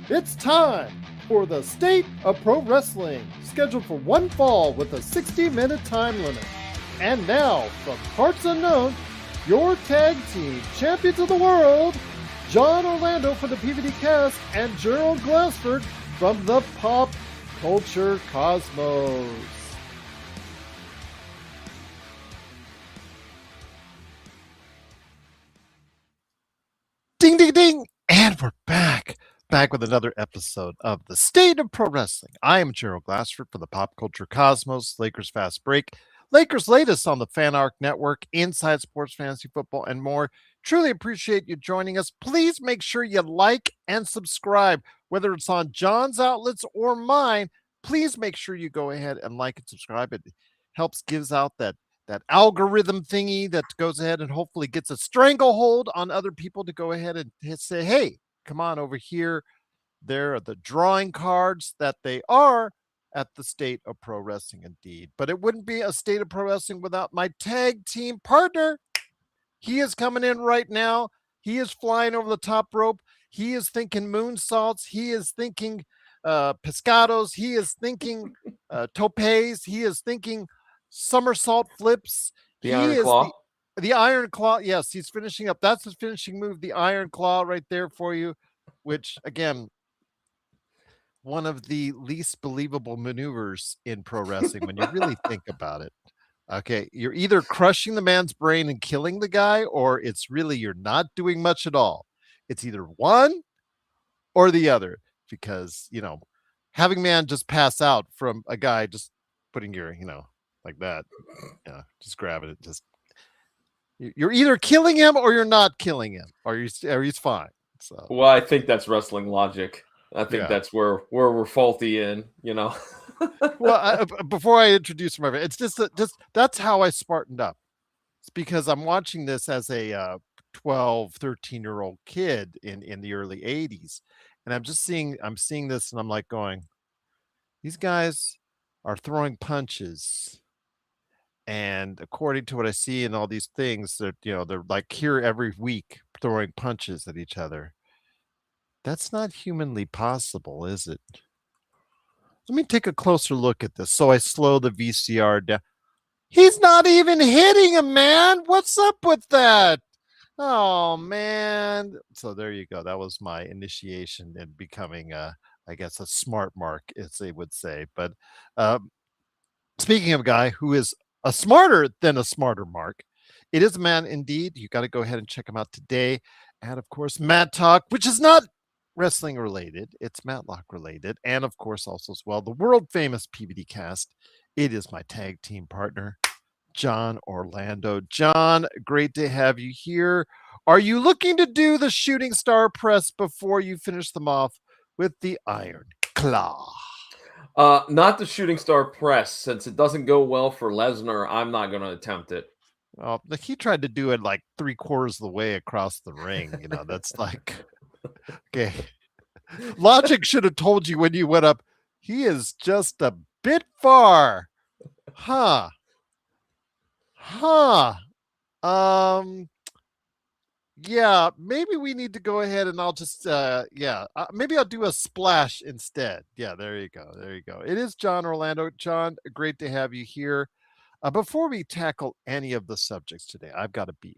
It's time for the State of Pro Wrestling, scheduled for one fall with a 60-minute time limit. And now, from parts unknown, your tag team champions of the world, John Orlando from the PVD Cast and Gerald Glassford from the Pop Culture Cosmos. Ding, ding, ding. And we're back with another episode of the State of Pro Wrestling. I am Gerald Glassford for the Pop Culture Cosmos, Lakers Fast Break, Lakers latest on the Fan Arc Network, Inside Sports Fantasy Football, and more. Truly appreciate you joining us. Please make sure you like and subscribe, whether it's on John's outlets or mine. Please make sure you go ahead and like and subscribe. It helps, gives out that algorithm thingy that goes ahead and hopefully gets a stranglehold on other people to go ahead and say, hey, come on over here. There are the drawing cards that they are at the State of Pro Wrestling indeed. But it wouldn't be a State of Pro Wrestling without my tag team partner. He is coming in right now. He is flying over the top rope. He is thinking moonsaults. He is thinking pescados. He is thinking topes. He is thinking somersault flips. The Iron Claw. The Iron Claw. Yes, he's finishing up. That's his finishing move, the Iron Claw right there for you, which, again, one of the least believable maneuvers in pro wrestling when you really think about it. Okay, you're either crushing the man's brain and killing the guy, or it's really you're not doing much at all. It's either one or the other, because, having man just pass out from a guy just putting your, like that, just grabbing it, just you're either killing him or you're not killing him, or he's fine. So, well, I think that's wrestling logic. I think that's where we're faulty in, Well, before I introduce him, it's just that's how I smartened up. It's because I'm watching this as a 12, 13-year-old kid in the early 80s, and I'm seeing this, and I'm like going, these guys are throwing punches. And according to what I see in all these things, that they're like here every week throwing punches at each other. That's not humanly possible, is it? Let me take a closer look at this. So I slow the VCR down. He's not even hitting him, man. What's up with that? Oh, man. So there you go. That was my initiation in becoming, I guess, a smart mark, as they would say. But speaking of a guy who is a smarter than a smarter mark, it is a man indeed. You got to go ahead and check him out today. And of course, Matt Talk, which is not wrestling related, it's Matlock related, and of course also as well the world famous PVD Cast. It is my tag team partner, John Orlando. John, great to have you here. Are you looking to do the shooting star press before you finish them off with the Iron Claw? Not the shooting star press. Since it doesn't go well for Lesnar, I'm not going to attempt it. Oh, he tried to do it like 3/4 of the way across the ring. That's like, okay. Logic should have told you when you went up, he is just a bit far. Huh. Yeah, maybe we need to go ahead and I'll just, maybe I'll do a splash instead. Yeah, there you go. It is John Orlando. John, great to have you here. Before we tackle any of the subjects today, I've got a beef.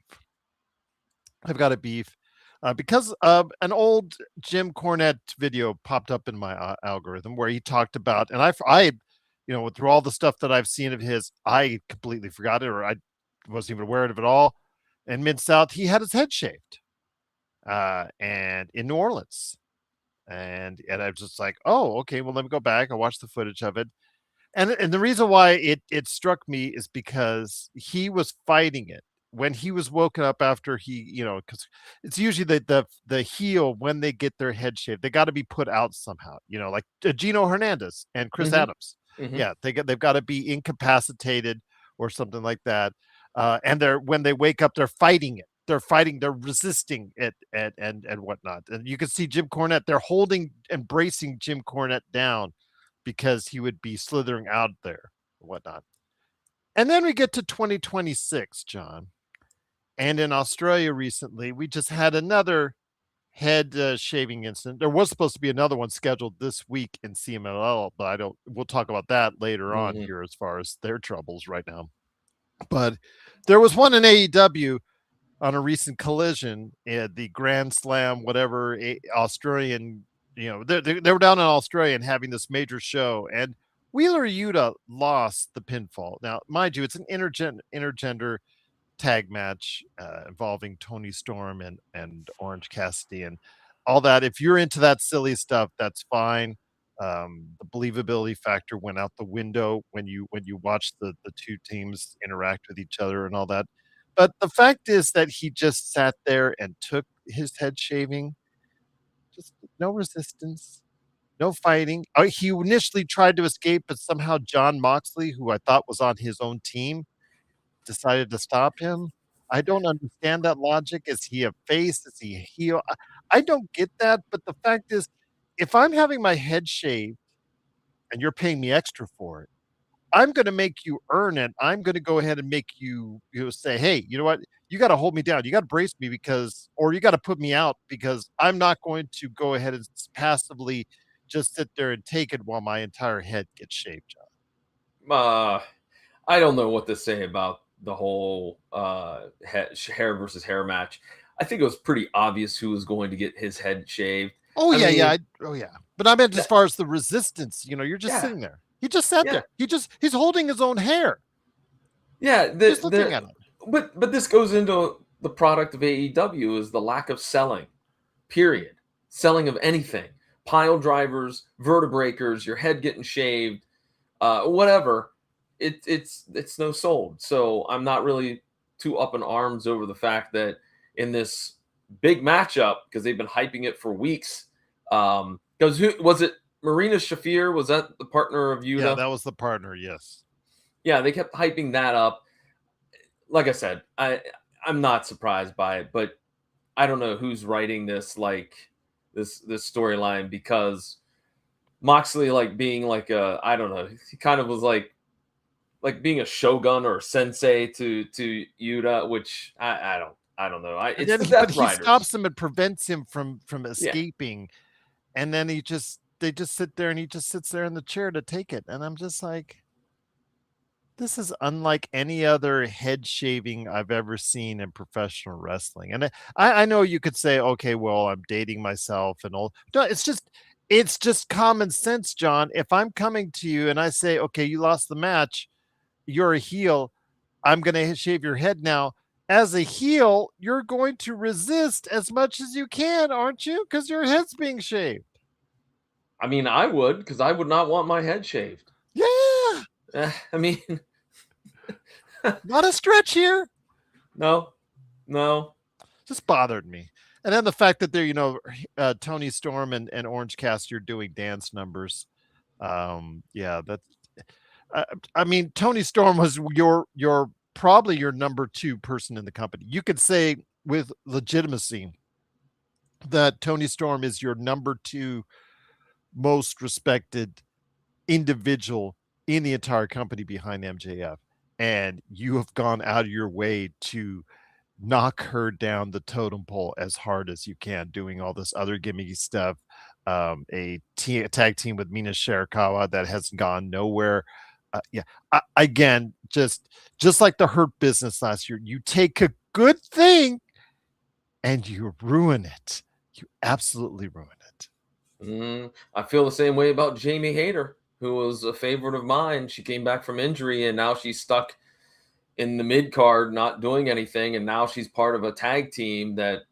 Because an old Jim Cornette video popped up in my algorithm where he talked about, and I, through all the stuff that I've seen of his, I completely forgot it, or I wasn't even aware of it at all. In Mid-South, he had his head shaved, and in New Orleans, and I was just like, oh, okay, well, let me go back. I watched the footage of it, and the reason why it struck me is because he was fighting it when he was woken up after he, because it's usually the heel, when they get their head shaved, they got to be put out somehow, like Gino Hernandez and Chris Adams. Mm-hmm. Yeah, they've got to be incapacitated or something like that. And when they wake up, they're fighting it. They're resisting it and whatnot. And you can see Jim Cornette, they're holding and bracing Jim Cornette down because he would be slithering out there or whatnot. And then we get to 2026, John. And in Australia recently, we just had another head shaving incident. There was supposed to be another one scheduled this week in CMLL, but we'll talk about that later on Mhm. here as far as their troubles right now. But there was one in AEW on a recent collision at the Grand Slam, whatever, Australian, they were down in Australia and having this major show, and Wheeler Yuta lost the pinfall. Now, mind you, it's an intergender tag match involving Tony Storm and Orange Cassidy and all that. If you're into that silly stuff, that's fine. The believability factor went out the window when you watch the two teams interact with each other and all that. But the fact is that he just sat there and took his head shaving, just no resistance, no fighting. He initially tried to escape, but somehow John Moxley, who I thought was on his own team, decided to stop him. I don't understand that logic. Is he a face? Is he a heel? I don't get that, but the fact is, if I'm having my head shaved and you're paying me extra for it, I'm gonna make you earn it. I'm gonna go ahead and make you say, "Hey, you know what? You gotta hold me down. You gotta brace me or you gotta put me out because I'm not going to go ahead and passively just sit there and take it while my entire head gets shaved, John." I don't know what to say about the whole hair versus hair match. I think it was pretty obvious who was going to get his head shaved. Oh, I yeah, mean, yeah. Oh, yeah. But I meant as that- far as the resistance, you're just yeah, sitting there. He just sat yeah, there. He's holding his own hair, yeah. just looking at him. But this goes into the product of AEW is the lack of selling. Period. Selling of anything, pile drivers, vertebreakers, your head getting shaved, whatever. It's no sold. So I'm not really too up in arms over the fact that in this big matchup, because they've been hyping it for weeks. Because who was it? Marina Shafir, was that the partner of Yeah, Yuta? that was the partner, yes. Yeah, they kept hyping that up. Like I said, I'm not surprised by it, but I don't know who's writing this this storyline because Moxley being I don't know, he kind of was like being a shogun or a sensei to Yuta, which I don't know. And It's then the but Death he Riders. stops him and prevents him from Yeah, escaping, and then they just sit there, and he just sits there in the chair to take it, and I'm just like, this is unlike any other head shaving I've ever seen in professional wrestling. And I know you could say, okay, well, I'm dating myself and all. No, it's just common sense, John. If I'm coming to you and I say, okay, you lost the match, you're a heel, I'm going to shave your head now. As a heel, you're going to resist as much as you can, aren't you? Because your head's being shaved. I mean, I would because I would not want my head shaved. Yeah, I mean, not a stretch here. no, no. Just bothered me. And then the fact that they're, Tony Storm and Orange Cassidy are doing dance numbers. Yeah, that's. I mean, Tony Storm was your probably your number two person in the company. You could say with legitimacy that Tony Storm is your number two most respected individual in the entire company behind MJF, and you have gone out of your way to knock her down the totem pole as hard as you can, doing all this other gimmicky stuff. A tag team with Mina Shirakawa that has gone nowhere. Yeah, again, just like the Hurt Business last year, you take a good thing and you ruin it. You absolutely ruin it. I feel the same way about Jamie Hayter, who was a favorite of mine. She came back from injury and now she's stuck in the mid card, not doing anything, and now she's part of a tag team that,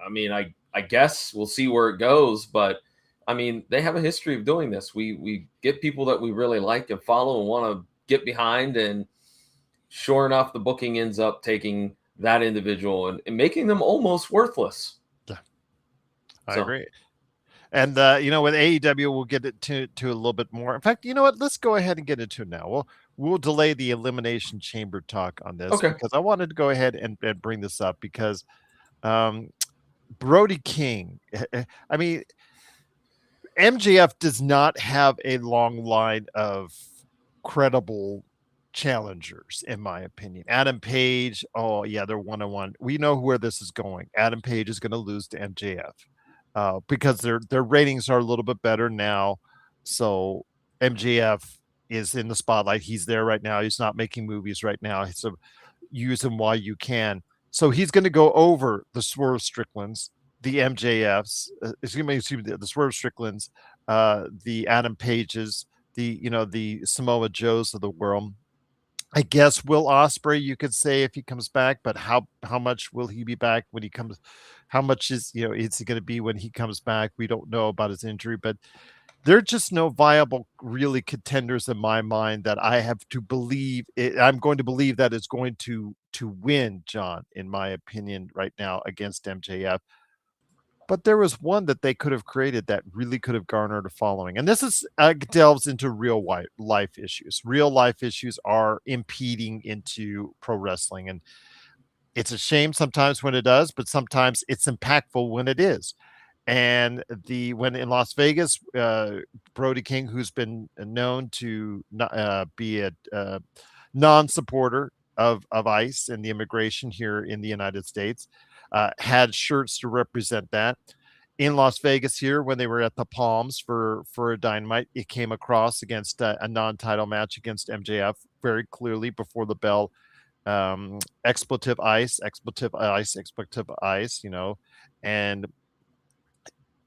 I mean, I guess we'll see where it goes, but I mean, they have a history of doing this. We get people that we really like and follow and want to get behind, and sure enough, the booking ends up taking that individual and making them almost worthless. Yeah, I agree. And with AEW, we'll get it to a little bit more. In fact, you know what? Let's go ahead and get into it now. We'll delay the Elimination Chamber talk on this because I wanted to go ahead and bring this up because Brody King. I mean, MJF does not have a long line of credible challengers, in my opinion. Adam Page, oh yeah, they're 1-on-1. We know where this is going. Adam Page is going to lose to MJF. because their ratings are a little bit better now. So MJF is in the spotlight. He's there right now. He's not making movies right now. So use him while you can. So he's going to go over the Swerve Stricklands, the MJFs, excuse me, the Swerve Stricklands, the Adam Pages, the Samoa Joes of the world. I guess Will Ospreay, you could say, if he comes back, but how much will he be back when he comes? How much is is he going to be when he comes back? We don't know about his injury, but there are just no viable, really contenders in my mind that I have to believe. I'm going to believe that is going to win, John, in my opinion, right now against MJF. But there was one that they could have created that really could have garnered a following. And this is delves into real life issues. Real life issues are impeding into pro wrestling. And it's a shame sometimes when it does, but sometimes it's impactful when it is. And when in Las Vegas, Brody King, who's been known to be a non-supporter of ICE and the immigration here in the United States, had shirts to represent that. In Las Vegas here, when they were at the Palms for a Dynamite, it came across against a non-title match against MJF very clearly before the bell. Expletive ice, and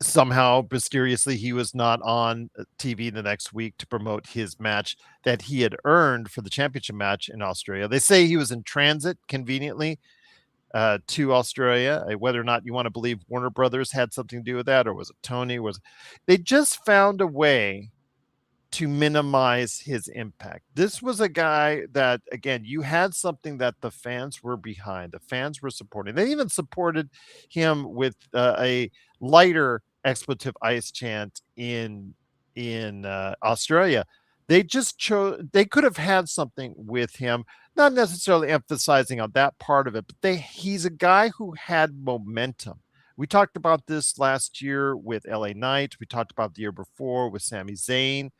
somehow mysteriously he was not on TV the next week to promote his match that he had earned for the championship match in Australia. They say he was in transit conveniently to Australia. Whether or not you want to believe Warner Brothers had something to do with that, or was it Tony? They just found a way to minimize his impact. This was a guy that, again, you had something that the fans were behind. The fans were supporting. They even supported him with a lighter expletive ice chant in Australia. They just chose. They could have had something with him, not necessarily emphasizing on that part of it, but he's a guy who had momentum. We talked about this last year with LA Knight. We talked about the year before with Sami Zayn.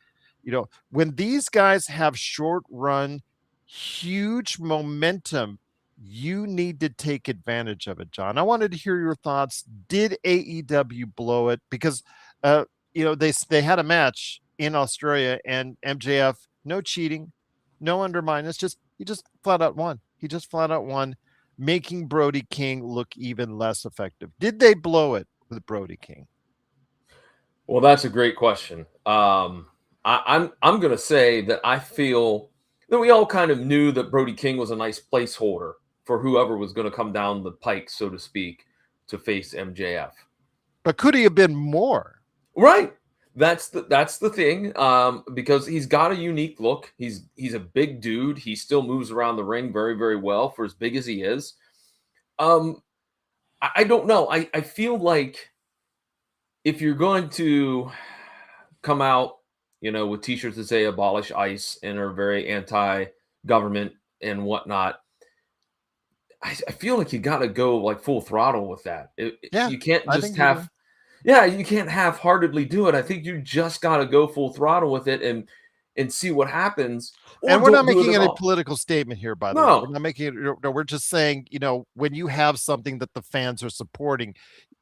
When these guys have short run, huge momentum, you need to take advantage of it, John. I wanted to hear your thoughts. Did AEW blow it? Because, they had a match in Australia and MJF, no cheating, no undermine. He just flat out won. He just flat out won, making Brody King look even less effective. Did they blow it with Brody King? Well, that's a great question. I'm going to say that I feel that we all kind of knew that Brody King was a nice placeholder for whoever was going to come down the pike, so to speak, to face MJF. But could he have been more? Right. That's the thing. Because he's got a unique look. He's a big dude. He still moves around the ring very, very well for as big as he is. I don't know. I feel like if you're going to come out, with t-shirts that say abolish ICE and are very anti-government and whatnot, I feel like you got to go like full throttle with that. You can't just you can't half-heartedly do it. I think you just got to go full throttle with it and see what happens. And we're not making any political statement here, by the way. We're not making it. No, we're just saying, when you have something that the fans are supporting,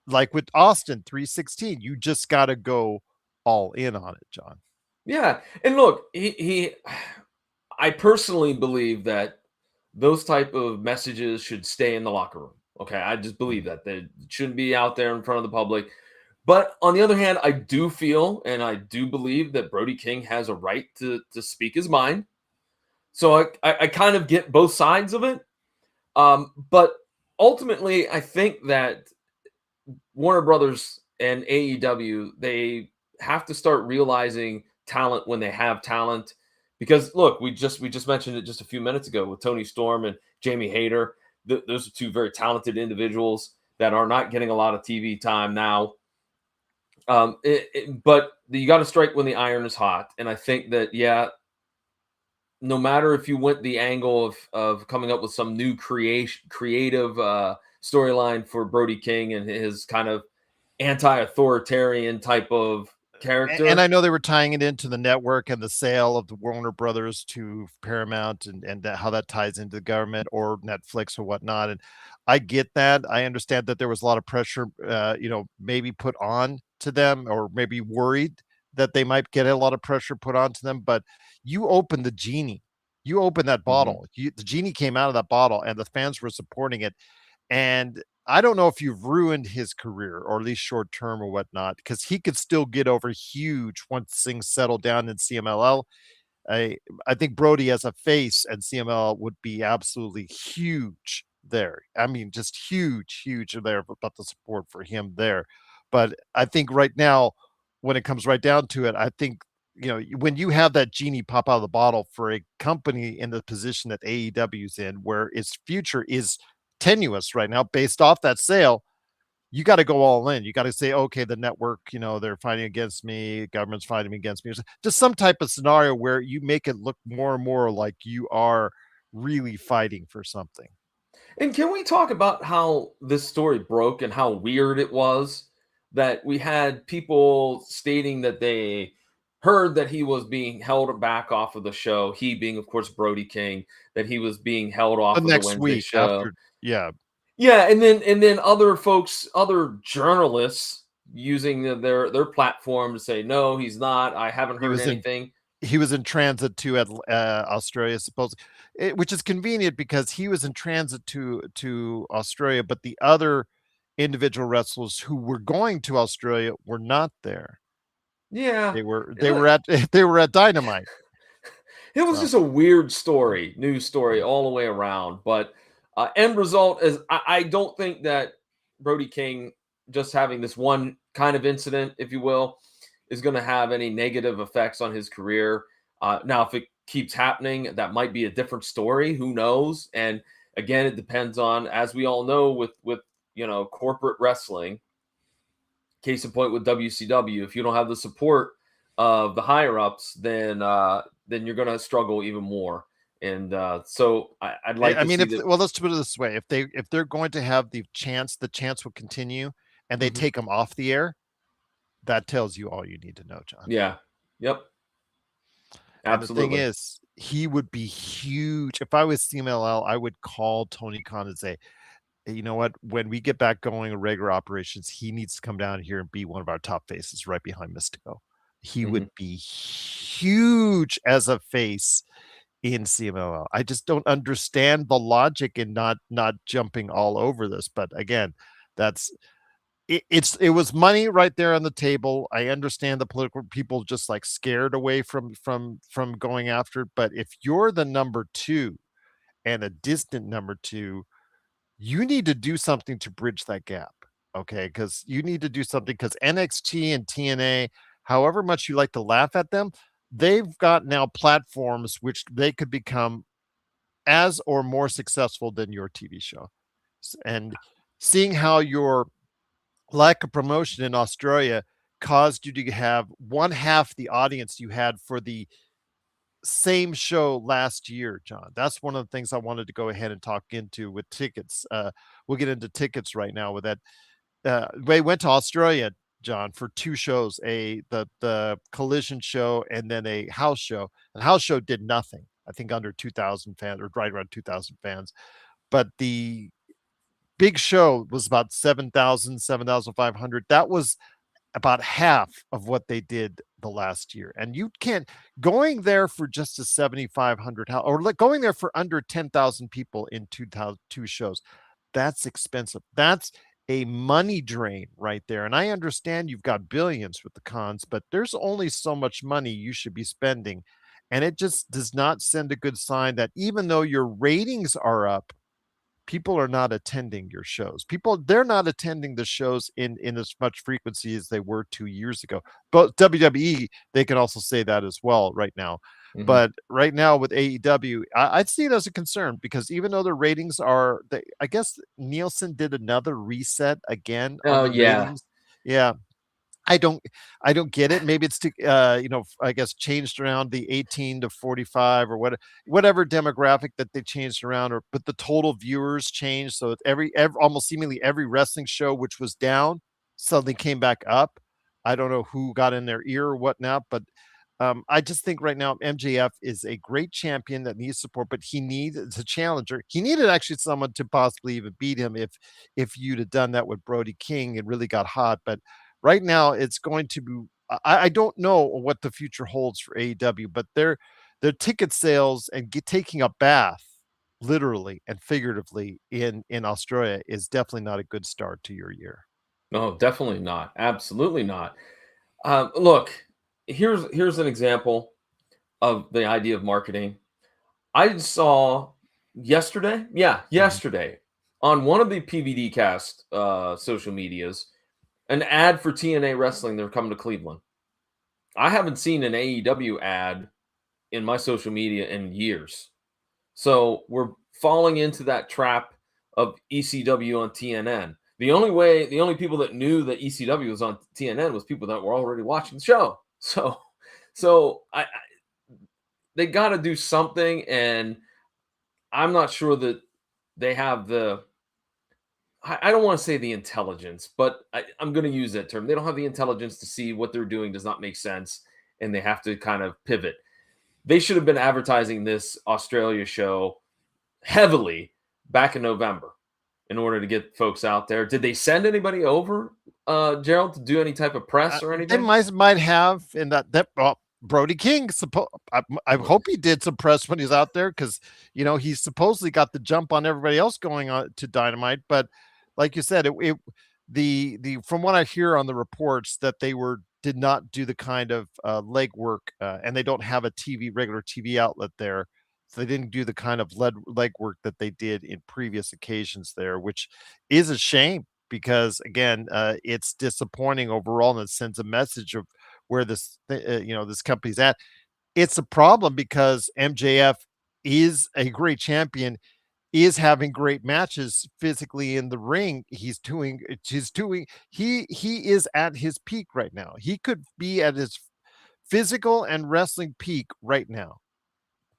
like with Austin 316, you just got to go all in on it, John. Yeah. And look, I personally believe that those type of messages should stay in the locker room. Okay. I just believe that they shouldn't be out there in front of the public. But on the other hand, I do feel and I do believe that Brody King has a right to speak his mind. So I kind of get both sides of it. But ultimately, I think that Warner Brothers and AEW, they have to start realizing talent when they have talent. Because look, we just mentioned it just a few minutes ago with Tony Storm and Jamie Hayter. Those are two very talented individuals that are not getting a lot of TV time now. But you got to strike when the iron is hot. And I think that, no matter if you went the angle of coming up with some new creative storyline for Brody King and his kind of anti-authoritarian type of character. And I know they were tying it into the network and the sale of the Warner Brothers to Paramount, and how that ties into the government or Netflix or whatnot. And I get that. I understand that there was a lot of pressure, maybe put on to them, or maybe worried that they might get a lot of pressure put onto them. But you open the genie, you open that bottle, the genie came out of that bottle, and the fans were supporting it. And I don't know if you've ruined his career, or at least short term or whatnot, because he could still get over huge once things settle down in CMLL. I think Brody as a face and CML would be absolutely huge there. I mean, just huge there about the support for him there. But I think right now, when it comes right down to it, I think, when you have that genie pop out of the bottle for a company in the position that AEW's in, where its future is tenuous right now based off that sale, you got to go all in. You got to say, okay, the network, they're fighting against me, government's fighting against me. Just some type of scenario where you make it look more and more like you are really fighting for something. And can we talk about how this story broke and how weird it was that we had people stating that they heard that he was being held back off of the show, he being, of course, Brody King, that he was being held off of the Next Wednesday week show. after, yeah. Yeah, and then other folks, other journalists using their platform to say, no, he's not. I haven't heard anything. He was in transit to Australia, supposedly, which is convenient because he was in transit to Australia, but the other individual wrestlers who were going to Australia were not there. Yeah, they were at Dynamite. It was just a weird story, news story all the way around. But end result is, I don't think that Brody King just having this one kind of incident, if you will, is going to have any negative effects on his career. Now, if it keeps happening, that might be a different story. Who knows? And again, it depends on, as we all know, with corporate wrestling. Case in point with WCW, if you don't have the support of the higher ups, then you're going to struggle even more. And so I'd like. I mean, let's put it this way: if they're going to have the chance will continue, and they take them off the air. That tells you all you need to know, John. Yeah. Yep. Absolutely. And the thing is, he would be huge. If I was CMLL, I would call Tony Khan and say, hey, you know what? When we get back going in regular operations, he needs to come down here and be one of our top faces right behind Mystico. He would be huge as a face in CMLL. I just don't understand the logic in not jumping all over this. But again, it was money right there on the table. I understand the political people just like scared away from going after it. But if you're the number two and a distant number two, you need to do something to bridge that gap. Okay. Because you need to do something, because NXT and TNA, however much you like to laugh at them, they've got now platforms which they could become as or more successful than your TV show. And seeing how your lack of promotion in Australia caused you to have one half the audience you had for the same show last year, John. That's one of the things I wanted to go ahead and talk into with tickets. We'll get into tickets right now with that. They went to Australia, John, for two shows, the Collision show and then a house show. The house show did nothing. I think under 2,000 fans, or right around 2,000 fans. But the big show was about 7,000, 7,500. That was about half of what they did the last year. And you can't, going there for just a 7,500, or going there for under 10,000 people in two shows, that's expensive. That's a money drain right there. And I understand you've got billions with the cons, but there's only so much money you should be spending. And it just does not send a good sign that even though your ratings are up, people are not attending your shows. They're not attending the shows in as much frequency as they were 2 years ago. But WWE, they can also say that as well right now. But right now with AEW, I'd see it as a concern, because even though the ratings are, I guess Nielsen did another reset again on the ratings. Yeah. I don't get it. Maybe it's to, I guess changed around the 18 to 45 or whatever demographic that they changed around, but the total viewers changed. So every almost seemingly every wrestling show, which was down, suddenly came back up. I don't know who got in their ear or whatnot, but I just think right now MJF is a great champion that needs support, but he needs a challenger. He needed actually someone to possibly even beat him if you'd have done that with Brody King and really got hot. But right now it's going to be. I don't know what the future holds for AEW, but their ticket sales and taking a bath, literally and figuratively, in Australia is definitely not a good start to your year. No, definitely not. Absolutely not. Look, here's an example of the idea of marketing. I saw yesterday, Mhm. yesterday, on one of the PVD cast social medias, an ad for TNA Wrestling. They're coming to Cleveland. I haven't seen an AEW ad in my social media in years. So we're falling into that trap of ECW on TNN. The only people that knew that ECW was on TNN was people that were already watching the show. So they got to do something, and I'm not sure that they have the. I don't want to say the intelligence, but I'm going to use that term. They don't have the intelligence to see what they're doing does not make sense, and they have to kind of pivot. They should have been advertising this Australia show heavily back in November in order to get folks out there. Did they send anybody over, Gerald, to do any type of press or They anything? might have in that well, Brody King. I hope he did some press when he's out there because he's supposedly got the jump on everybody else going on to Dynamite. But like you said, the from what I hear on the reports that they did not do the kind of legwork, and they don't have a regular TV outlet there. So they didn't do the kind of legwork that they did in previous occasions there, which is a shame because again, it's disappointing overall, and it sends a message of where this company's at. It's a problem because MJF is a great champion, is having great matches physically in the ring. He is at his peak right now. He could be at his physical and wrestling peak right now.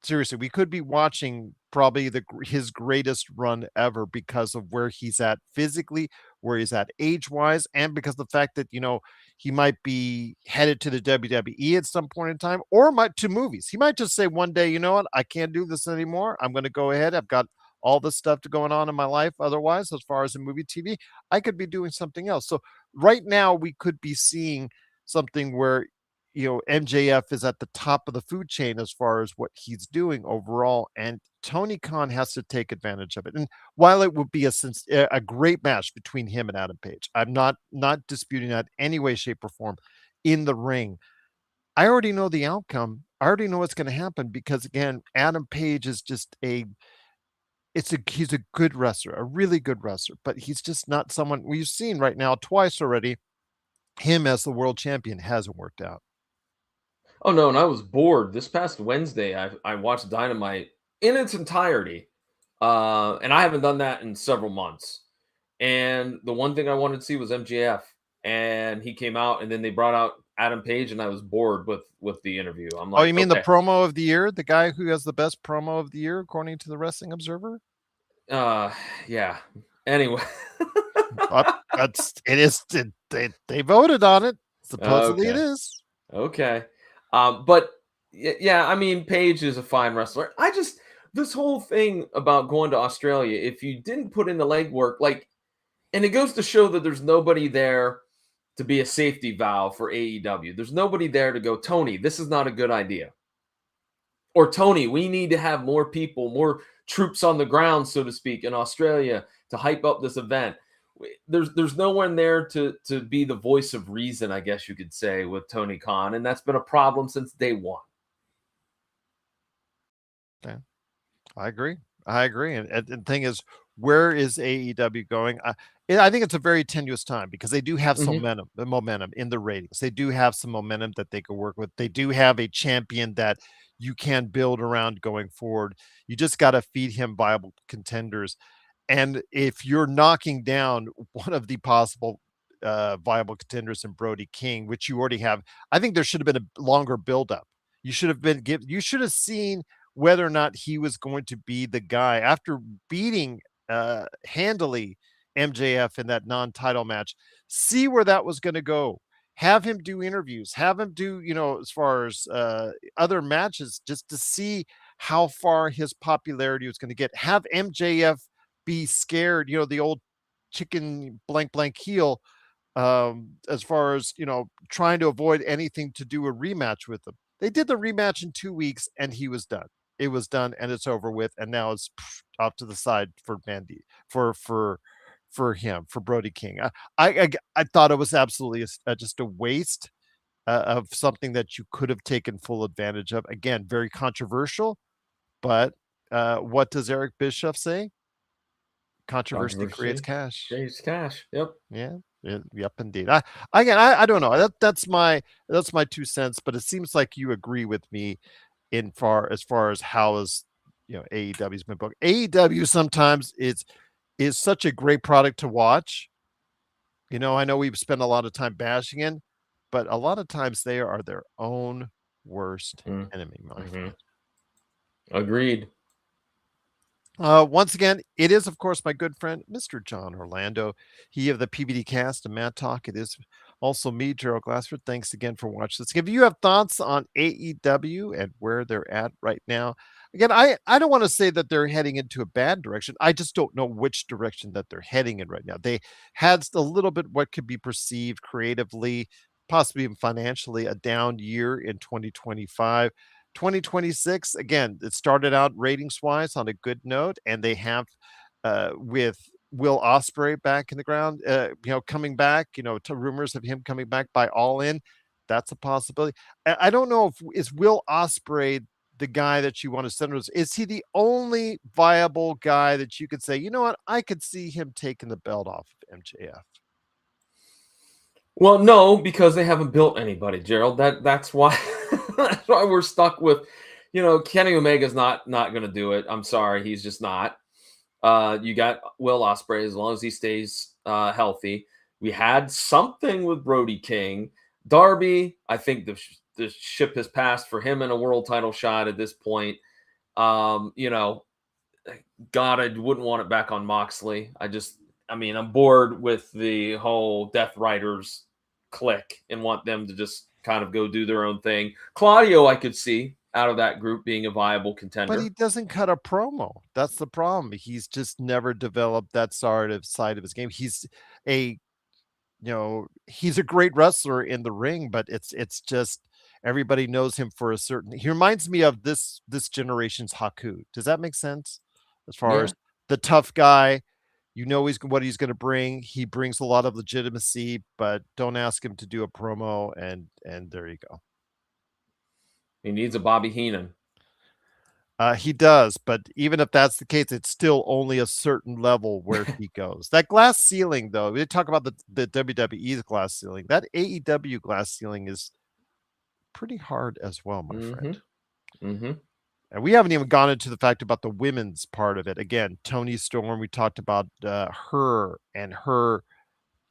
Seriously, we could be watching probably his greatest run ever because of where he's at physically, where he's at age-wise, and because the fact that, he might be headed to the WWE at some point in time or might to movies. He might just say one day, "You know what? I can't do this anymore. I'm gonna go ahead. I've got all this stuff going on in my life otherwise, as far as in movie TV. I could be doing something else." So right now we could be seeing something where MJF is at the top of the food chain as far as what he's doing overall, and Tony Khan has to take advantage of it. And while it would be a great match between him and Adam Page, I'm not disputing that any way, shape, or form in the ring. I already know the outcome. I already know what's going to happen because again, Adam Page is just he's a good wrestler, a really good wrestler, but he's just not someone we've seen right now twice already. Him as the world champion hasn't worked out. Oh no, and I was bored. This past Wednesday, I watched Dynamite in its entirety, and I haven't done that in several months. And the one thing I wanted to see was MJF, and he came out, and then they brought out Adam Page, and I was bored with the interview. I'm Oh, like, you mean the okay, promo of the year? The guy who has the best promo of the year, according to the Wrestling Observer? uh, yeah. Anyway, That's it is they voted on it. Supposedly it okay, is. okay, but yeah, I mean, Page is a fine wrestler. This whole thing about going to Australia, if you didn't put in the legwork, like, and it goes to show that there's nobody there to be a safety valve for AEW. There's nobody there to go, Tony, this is not a good idea. Or Tony, we need to have more people, more troops on the ground, so to speak, in Australia to hype up this event. There's no one there to be the voice of reason, I guess you could say, with Tony Khan, and that's been a problem since day one. Yeah, I agree. I agree. And the thing is, where is AEW going? I think it's a very tenuous time because they do have some Mm-hmm. momentum in the ratings. They do have some momentum that they could work with. They do have a champion that you can build around going forward. You just got to feed him viable contenders. And if you're knocking down one of the possible viable contenders in Brody King, which you already have, I think there should have been a longer buildup. You should have seen whether or not he was going to be the guy after beating handily MJF in that non-title match. See where that was going to go. have him do interviews, have him do, as far as other matches, just to see how far his popularity was going to get. Have MJF be scared, the old chicken blank blank heel, as far as, trying to avoid anything to do a rematch with them. They did the rematch in 2 weeks and he was done. It was done and it's over with. And now it's off to the side for Mandy, for him, for Brody King. I thought it was absolutely just a waste of something that you could have taken full advantage of. Again, very controversial, but what does Eric Bischoff say? Controversy creates cash. Creates cash. Yep. Yeah. Yep, indeed. I don't know. That's my 2 cents, but it seems like you agree with me as far as how is AEW's been booked. AEW sometimes is such a great product to watch. I know we've spent a lot of time bashing it, but a lot of times they are their own worst enemy, my friend. Agreed. Once again, it is, of course, my good friend, Mr. John Orlando, he of the PBD Cast and Mad Talk. It is also me, Gerald Glassford. Thanks again for watching this. If you have thoughts on AEW and where they're at right now, again, I don't want to say that they're heading into a bad direction. I just don't know which direction that they're heading in right now. They had a little bit what could be perceived creatively, possibly even financially, a down year in 2025. 2026, again, it started out ratings wise on a good note, and they have with Will Ospreay back in the ground, coming back, to rumors of him coming back by All In. That's a possibility. I don't know if is Will Ospreay the guy that you want to send us. Is he the only viable guy that you could say, you know what, I could see him taking the belt off of MJF? Well, no, because they haven't built anybody, Gerald. That's why that's why we're stuck with, Kenny Omega's not going to do it. I'm sorry, he's just not. You got Will Ospreay as long as he stays healthy. We had something with Brody King, Darby. I think the ship has passed for him in a world title shot at this point. God, I wouldn't want it back on Moxley. I'm bored with the whole Death Riders clique and want them to just kind of go do their own thing. Claudio, I could see out of that group being a viable contender. But he doesn't cut a promo. That's the problem. He's just never developed that side of his game. He's a great wrestler in the ring, but it's just everybody knows him for a certain. He reminds me of this generation's Haku. Does that make sense? As far as the tough guy, what he's going to bring. He brings a lot of legitimacy, but don't ask him to do a promo, and there you go. He needs a Bobby Heenan. He does, but even if that's the case, it's still only a certain level where he goes. That glass ceiling, though, we talk about the WWE's glass ceiling. That AEW glass ceiling is pretty hard as well, my friend. Mm-hmm. And we haven't even gone into the fact about the women's part of it. Again, Toni Storm, we talked about her and her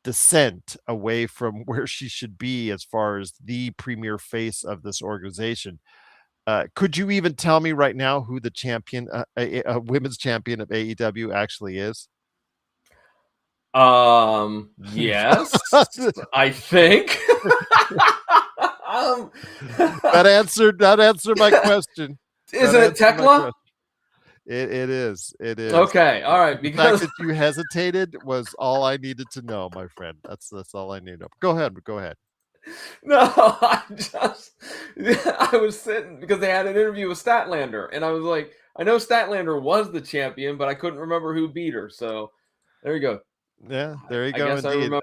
descent away from where she should be as far as the premier face of this organization. Could you even tell me right now who the champion, a women's champion of AEW actually is? Yes, I think. That answered my question. Isn't it Tekla? It is. Okay. All right. The fact that you hesitated was all I needed to know, my friend. That's all I need to know. Go ahead. No, I was sitting because they had an interview with Statlander, and I was like, I know Statlander was the champion, but I couldn't remember who beat her. So there you go. Yeah, there you go. I guess I remember.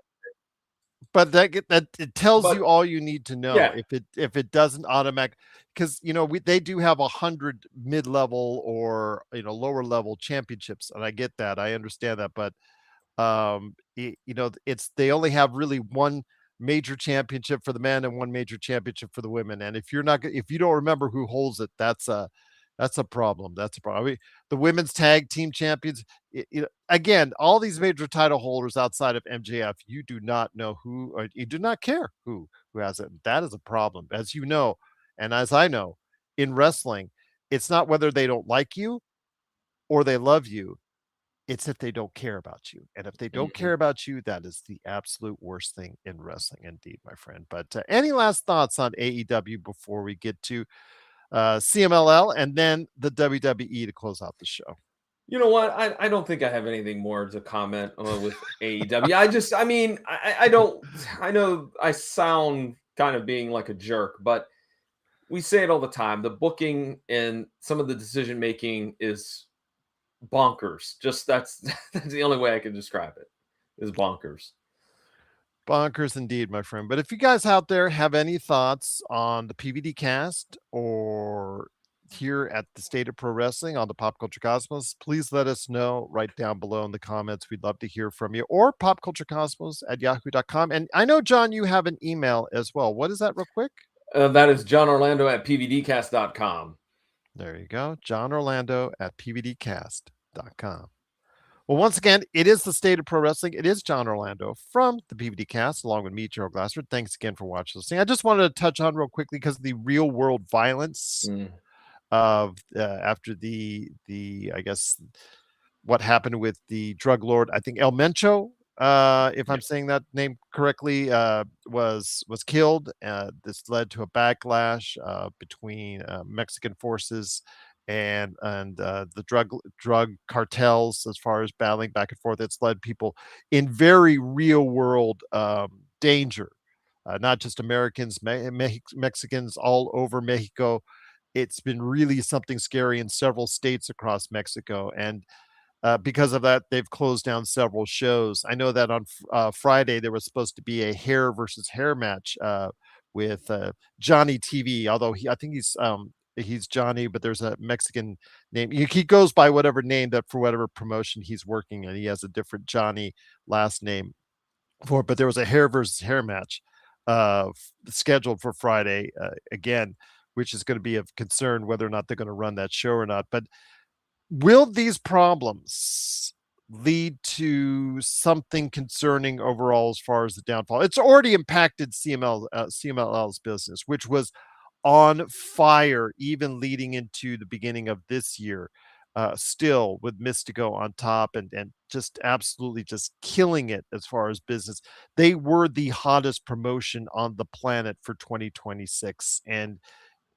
But that it tells you all you need to know. Yeah. If it doesn't automatic, because they do have 100 mid-level or lower level championships, and I get that, I understand that, but they only have really one major championship for the men and one major championship for the women, and if you don't remember who holds it, that's a problem. That's a problem. I mean, the women's tag team champions, again, all these major title holders outside of MJF, you do not know who, or you do not care who has it. That is a problem, as you know, and as I know, in wrestling, it's not whether they don't like you or they love you. It's that they don't care about you. And if they don't care about you, that is the absolute worst thing in wrestling, indeed, my friend. But any last thoughts on AEW before we get to CMLL and then the WWE to close out the show? You know what? I don't think I have anything more to comment with AEW. I know I sound kind of being like a jerk, but we say it all the time. The booking and some of the decision making is bonkers. Just that's the only way I can describe it, is bonkers. Bonkers indeed, my friend. But if you guys out there have any thoughts on the PVD cast or here at the State of Pro Wrestling on the Pop Culture Cosmos, please let us know right down below in the comments. We'd love to hear from you, or popculturecosmos@yahoo.com. And I know, John, you have an email as well. What is that, real quick? That is johnorlando@pvdcast.com. There you go. johnorlando@pvdcast.com. Well, once again, it is the State of Pro Wrestling. It is John Orlando from the PVD Cast, along with me, Gerald Glassford. Thanks again for watching this thing. I just wanted to touch on real quickly because of the real world violence of after the I guess what happened with the drug lord. I think El Mencho, if I'm saying that name correctly, was killed. This led to a backlash between Mexican forces and the drug cartels, as far as battling back and forth. It's led people in very real world danger, not just Americans, Mexicans all over Mexico. It's been really something scary in several states across Mexico, and because of that, they've closed down several shows. I know that on Friday there was supposed to be a hair versus hair match with Johnny TV, although I think he's Johnny, but there's a Mexican name. He goes by whatever name that for whatever promotion he's working, and he has a different Johnny last name for it. But there was a hair versus hair match scheduled for Friday again, which is going to be of concern whether or not they're going to run that show or not. But will these problems lead to something concerning overall as far as the downfall? It's already impacted CMLL's business, which was on fire even leading into the beginning of this year, still with Mystico on top and just absolutely just killing it as far as business. They were the hottest promotion on the planet for 2026 and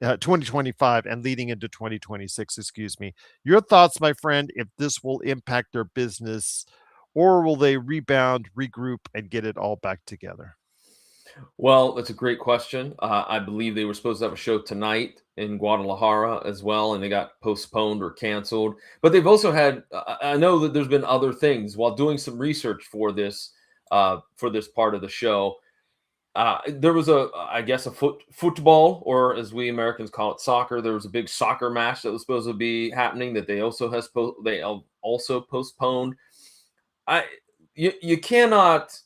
2025 and leading into 2026, excuse me. Your thoughts, my friend, if this will impact their business, or will they rebound, regroup, and get it all back together? Well, that's a great question. I believe they were supposed to have a show tonight in Guadalajara as well, and they got postponed or canceled. But they've also had, I know that there's been other things while doing some research for this part of the show. There was I guess a football, or as we Americans call it, soccer. There was a big soccer match that was supposed to be happening that they also postponed. You cannot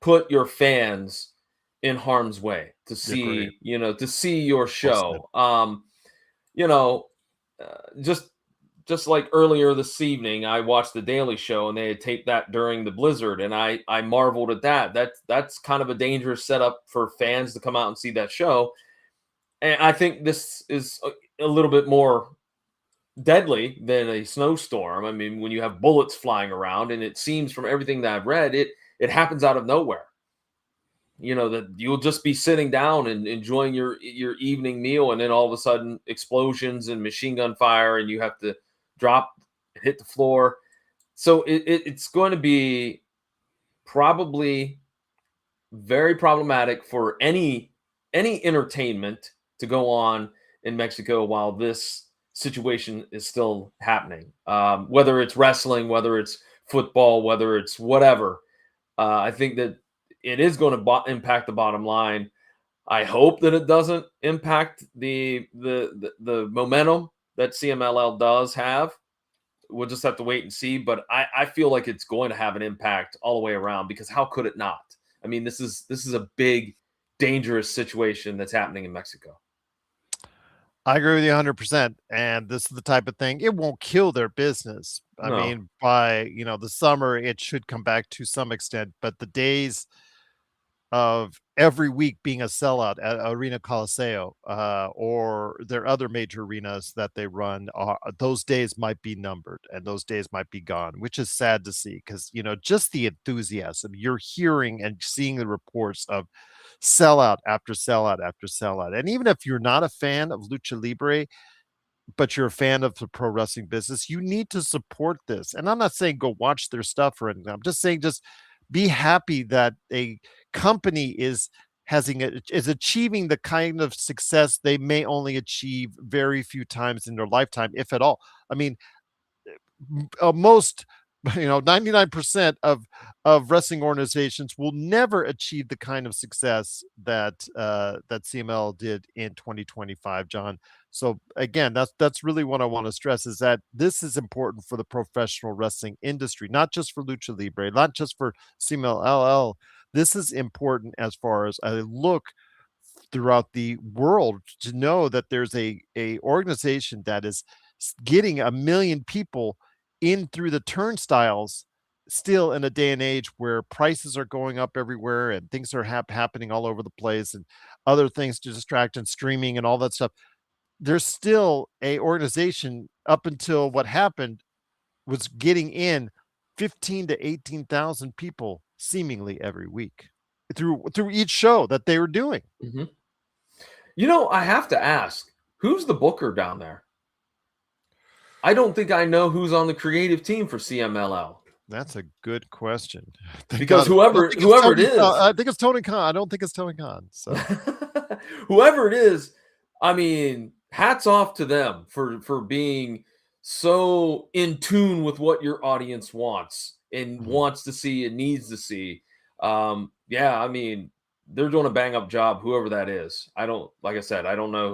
put your fans in harm's way to see your show. Just like earlier this evening, I watched The Daily Show, and they had taped that during the blizzard, and I marveled at that. That's kind of a dangerous setup for fans to come out and see that show. And I think this is a little bit more deadly than a snowstorm. I mean, when you have bullets flying around, and it seems from everything that I've read, it happens out of nowhere. That you'll just be sitting down and enjoying your evening meal, and then all of a sudden explosions and machine gun fire, and you have to drop, hit the floor. So it's going to be probably very problematic for any entertainment to go on in Mexico while this situation is still happening. Whether it's wrestling, whether it's football, whether it's whatever, I think that it is going to impact the bottom line. I hope that it doesn't impact the momentum that CMLL does have. We'll just have to wait and see. But I feel like it's going to have an impact all the way around, because how could it not? I mean, this is a big, dangerous situation that's happening in Mexico. I agree with you 100%. And this is the type of thing, it won't kill their business. I mean, by the summer, it should come back to some extent. But the days of every week being a sellout at Arena Coliseo or their other major arenas that they run, those days might be numbered and those days might be gone, which is sad to see because, just the enthusiasm you're hearing and seeing the reports of sellout after sellout after sellout. And even if you're not a fan of Lucha Libre, but you're a fan of the pro wrestling business, you need to support this. And I'm not saying go watch their stuff or anything. I'm just saying just be happy that a company is achieving the kind of success they may only achieve very few times in their lifetime, if at all. I mean, most 99% of wrestling organizations will never achieve the kind of success that CML did in 2025, John. So again, that's really what I want to stress, is that this is important for the professional wrestling industry, not just for Lucha Libre, not just for CMLL. This is important as far as I look throughout the world to know that there's a organization that is getting 1 million people in through the turnstiles, still in a day and age where prices are going up everywhere and things are happening all over the place and other things to distract and streaming and all that stuff. There's still a organization up until what happened was getting in 15 to 18,000 people seemingly every week through each show that they were doing. Mm-hmm. I have to ask, who's the booker down there? I don't think I know who's on the creative team for CMLL. That's a good question. Because whoever it is, I think it's Tony Khan. I don't think it's Tony Khan. So whoever it is, I mean, hats off to them for being so in tune with what your audience wants and wants to see and needs to see. Yeah, I mean, they're doing a bang up job, whoever that is. Like I said, I don't know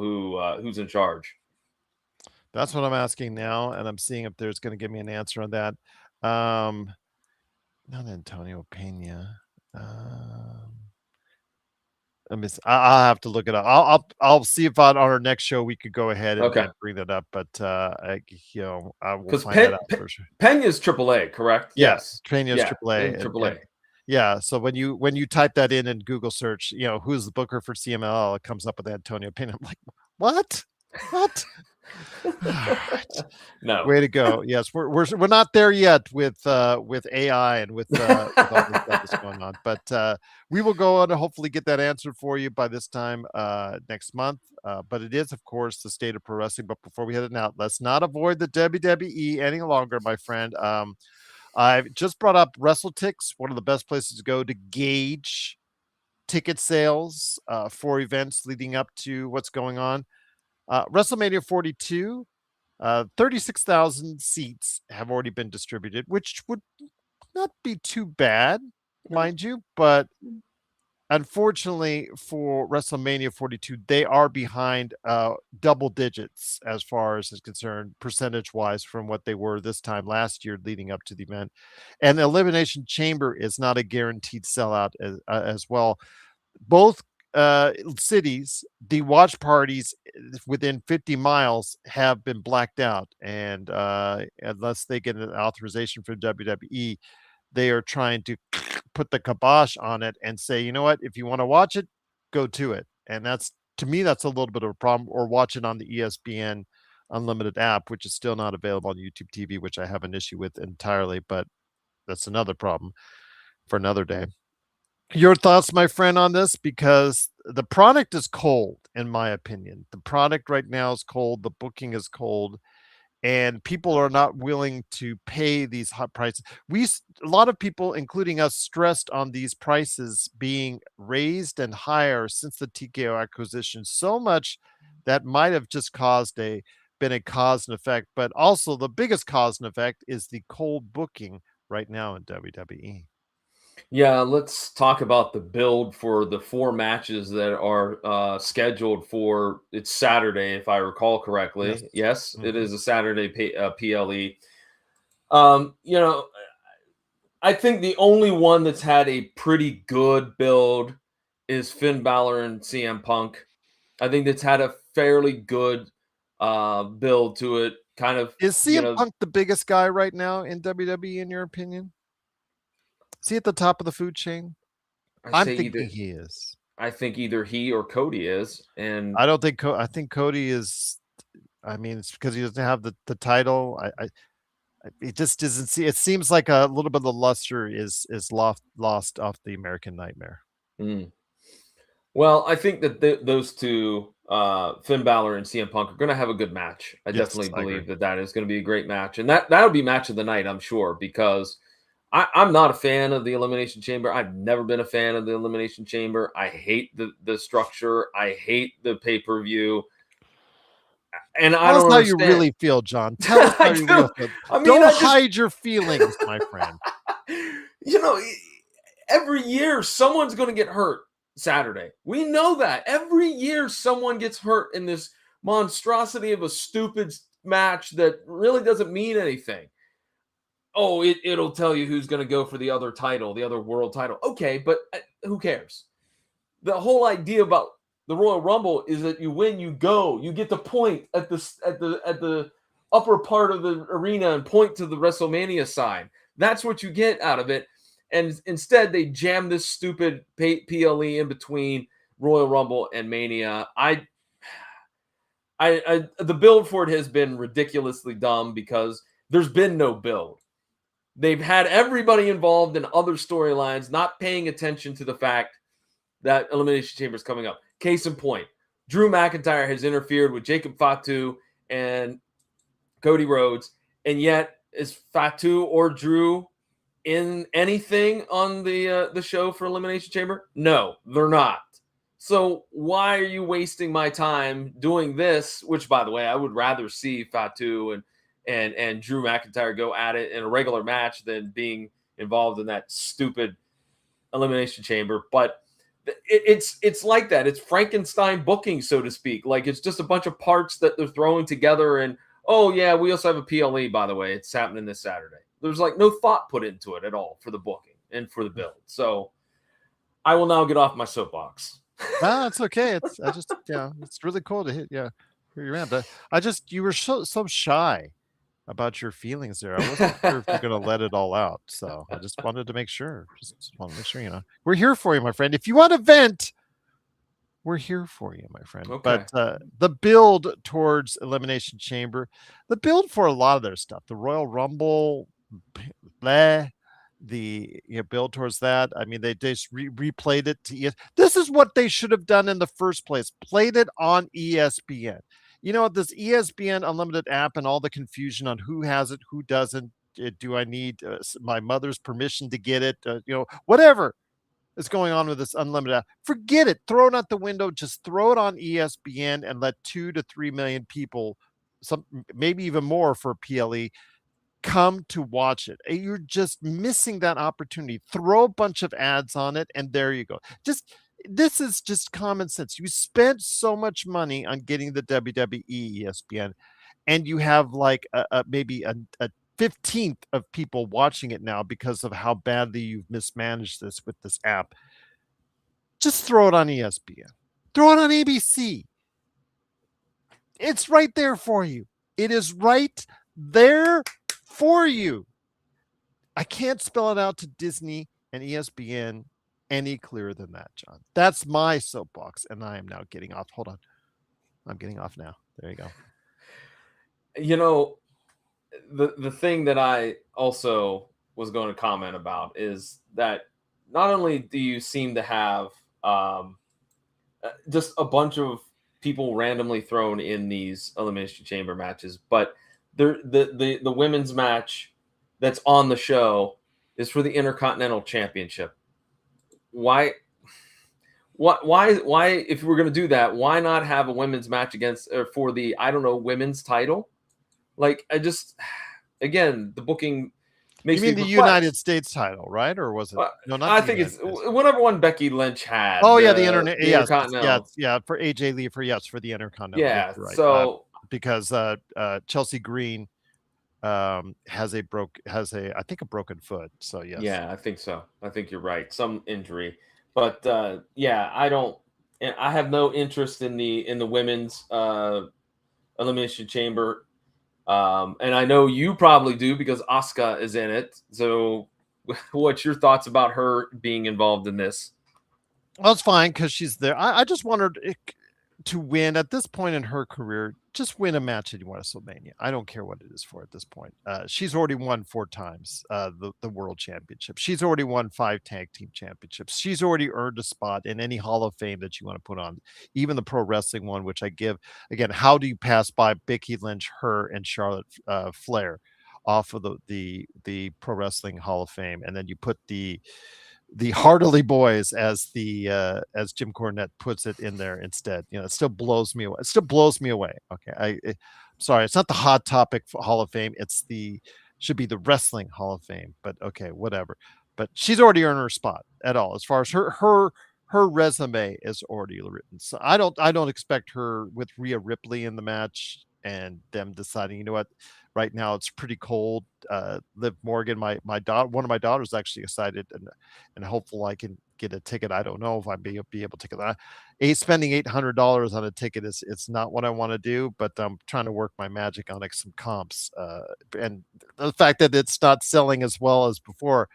who's in charge. That's what I'm asking now, and I'm seeing if there's going to give me an answer on that. Not Antonio Pena. I'll have to look it up. I'll see if on our next show we could go ahead and bring that up. But I will find that out for sure. Pena's AAA, correct? Yes, Pena's AAA. AAA. Yeah. So when you type that in Google search, who's the booker for CMLL, it comes up with Antonio Pena. I'm like, what? No. Way to go. Yes, we're not there yet with AI and with all this stuff that's going on, but we will go on to hopefully get that answered for you by this time next month. But it is, of course, the state of pro wrestling. But before we head it out, let's not avoid the WWE any longer, my friend. I've just brought up WrestleTix, one of the best places to go to gauge ticket sales for events leading up to what's going on. WrestleMania 42, 36,000 seats have already been distributed, which would not be too bad, mind you. But unfortunately for WrestleMania 42, they are behind double digits as far as is concerned, percentage-wise, from what they were this time last year leading up to the event. And the Elimination Chamber is not a guaranteed sellout as well. Both cities, the watch parties within 50 miles have been blacked out, and unless they get an authorization from WWE, they are trying to put the kibosh on it and say, you know what, if you want to watch it, go to it. And that's, to me, that's a little bit of a problem. Or watch it on the ESPN Unlimited app, which is still not available on YouTube TV, which I have an issue with entirely, but that's another problem for another day. Your thoughts, my friend, on this? Because the product is cold, in my opinion. The product right now is cold. The booking is cold, and people are not willing to pay these hot prices. A lot of people, including us, stressed on these prices being raised and higher since the TKO acquisition so much that might have just been a cause and effect. But also the biggest cause and effect is the cold booking right now in WWE. Yeah, let's talk about the build for the 4 matches that are scheduled for. It's Saturday, if I recall correctly. Yes, It is a Saturday PLE. I think the only one that's had a pretty good build is Finn Balor and CM Punk. I think that's had a fairly good build to it. Kind of. Is CM Punk the biggest guy right now in WWE, in your opinion? Is he at the top of the food chain? I'm thinking he is. I think either he or Cody is, and I don't think I think Cody is. I mean, it's because he doesn't have the title. It just doesn't see. It seems like a little bit of the luster is lost off the American Nightmare. Well, I think that those two, Finn Balor and CM Punk, are going to have a good match. I definitely believe that is going to be a great match, and that'll be match of the night, I'm sure, because I'm not a fan of the Elimination Chamber. I've never been a fan of the Elimination Chamber. I hate the structure. I hate the pay-per-view. And I don't how understand. You really feel, John. Tell us how you really feel. I mean, don't hide your feelings, my friend. Every year someone's going to get hurt Saturday. We know that. Every year someone gets hurt in this monstrosity of a stupid match that really doesn't mean anything. Oh, it'll tell you who's going to go for the other title, the other world title. Okay, but who cares? The whole idea about the Royal Rumble is that you win, you go, you get to point at the upper part of the arena and point to the WrestleMania sign. That's what you get out of it. And instead, they jam this stupid PLE in between Royal Rumble and Mania. The build for it has been ridiculously dumb because there's been no build. They've had everybody involved in other storylines, not paying attention to the fact that Elimination Chamber is coming up. Case in point, Drew McIntyre has interfered with Jacob Fatu and Cody Rhodes, and yet is Fatu or Drew in anything on the show for Elimination Chamber? No, they're not. So why are you wasting my time doing this? Which, by the way, I would rather see Fatu and Drew McIntyre go at it in a regular match than being involved in that stupid Elimination Chamber. But it's like that. It's Frankenstein booking, so to speak. Like, it's just a bunch of parts that they're throwing together. And, oh, yeah, we also have a PLE, by the way. It's happening this Saturday. There's, like, no thought put into it at all for the booking and for the build. So I will now get off my soapbox. No, it's okay. It's really cool to hear your rant. You were so shy about your feelings there. I wasn't sure if you're going to let it all out. So I just wanted to make sure. Just want to make sure, we're here for you, my friend. If you want to vent, we're here for you, my friend. Okay. But the build towards Elimination Chamber, the build for a lot of their stuff, the Royal Rumble, the build towards that. I mean, they just replayed it to This is what they should have done in the first place. Played it on ESPN. This ESPN Unlimited app and all the confusion on who has it, who doesn't. Do I need my mother's permission to get it? Whatever is going on with this Unlimited app. Forget it. Throw it out the window. Just throw it on ESPN and let 2 to 3 million people, maybe even more for PLE, come to watch it. You're just missing that opportunity. Throw a bunch of ads on it, and there you go. This is just common sense. You spent so much money on getting the WWE ESPN, and you have like maybe a 15th of people watching it now because of how badly you've mismanaged this with this app. Just throw it on ESPN. Throw it on ABC. It's right there for you. It is right there for you. I can't spell it out to Disney and ESPN any clearer than that, John. That's my soapbox, and I am now getting off. Hold on. I'm getting off now. There you go. The thing that I also was going to comment about is that not only do you seem to have just a bunch of people randomly thrown in these Elimination Chamber matches, but the women's match that's on the show is for the Intercontinental Championship. Why, if we're going to do that, why not have a women's match for the, women's title? Like, again, the booking makes me the United States title, right? Or was it? No, not I think it's whatever one Becky Lynch had. Oh, yeah, the internet. Yes, for AJ Lee, for the Intercontinental. Yeah, right. So because Chelsea Green has a broken foot. So yes. Yeah, I think so. I think you're right. Some injury, but I have no interest in the women's Elimination Chamber. And I know you probably do because Asuka is in it. So what's your thoughts about her being involved in this? Well, it's fine because she's there. I just wanted to win at this point in her career. Just win a match at WrestleMania. I don't care what it is for at this point. She's already won 4 times the World Championship. She's already won 5 tag team championships. She's already earned a spot in any Hall of Fame that you want to put on, even the pro wrestling one, which I give. Again, how do you pass by Becky Lynch, her, and Charlotte Flair off of the Pro Wrestling Hall of Fame, and then you put the Heartily Boys, as Jim Cornette puts it in there instead. It still blows me away. It still blows me away. Okay, sorry, it's not the Hot Topic Hall of Fame. Should be the Wrestling Hall of Fame. But okay, whatever. But she's already earned her spot at all as far as her resume is already written. So I don't expect her with Rhea Ripley in the match and them deciding, right now it's pretty cold. Liv Morgan, my daughter, one of my daughters actually excited and hopeful I can get a ticket. I don't know if I'd be able to get that. Spending $800 on a ticket it's not what I want to do, but I'm trying to work my magic on some comps. And the fact that it's not selling as well as before,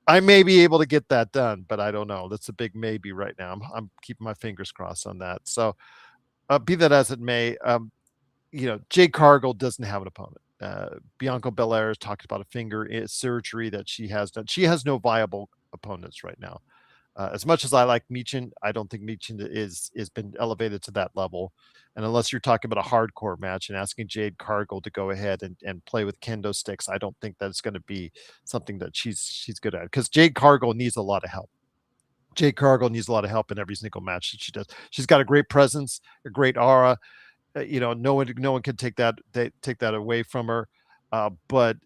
I may be able to get that done, but I don't know. That's a big maybe right now. I'm keeping my fingers crossed on that. So be that as it may, Jade Cargill doesn't have an opponent. Bianca Belair has talked about a finger surgery that she has done. She has no viable opponents right now. As much as I like Michin, I don't think Michin is been elevated to that level. And unless you're talking about a hardcore match and asking Jade Cargill to go ahead and play with kendo sticks, I don't think that's going to be something that she's good at, because Jade Cargill needs a lot of help. Jade Cargill needs a lot of help in every single match that she does. She's got a great presence, a great aura. No one can take that away from her. But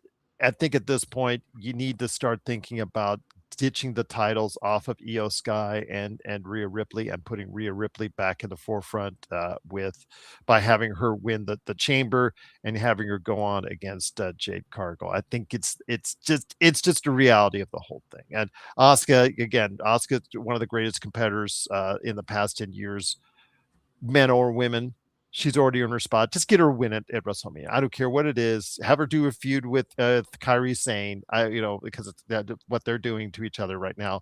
I think at this point you need to start thinking about ditching the titles off of Io Sky and Rhea Ripley and putting Rhea Ripley back in the forefront by having her win the chamber and having her go on against Jade Cargill. I think it's just a reality of the whole thing. And Asuka's one of the greatest competitors in the past 10 years, men or women. She's already in her spot. Just get her a win at WrestleMania. I don't care what it is. Have her do a feud with Kairi Sane. Because it's what they're doing to each other right now.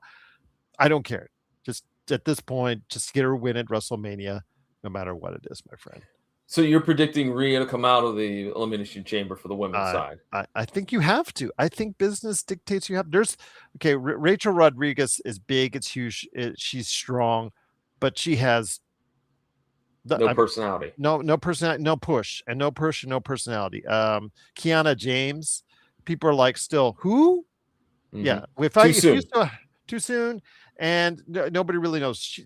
I don't care. Just at this point, just get her a win at WrestleMania, no matter what it is, my friend. So you're predicting Rhea to come out of the Elimination Chamber for the women's side? I think you have to. I think business dictates you have. Rachel Rodriguez is big. It's huge. She's strong, but she has no personality. No personality, no push, and no personality. Kiana James, people are like, still who? Mm-hmm. Yeah, too soon, and nobody really knows.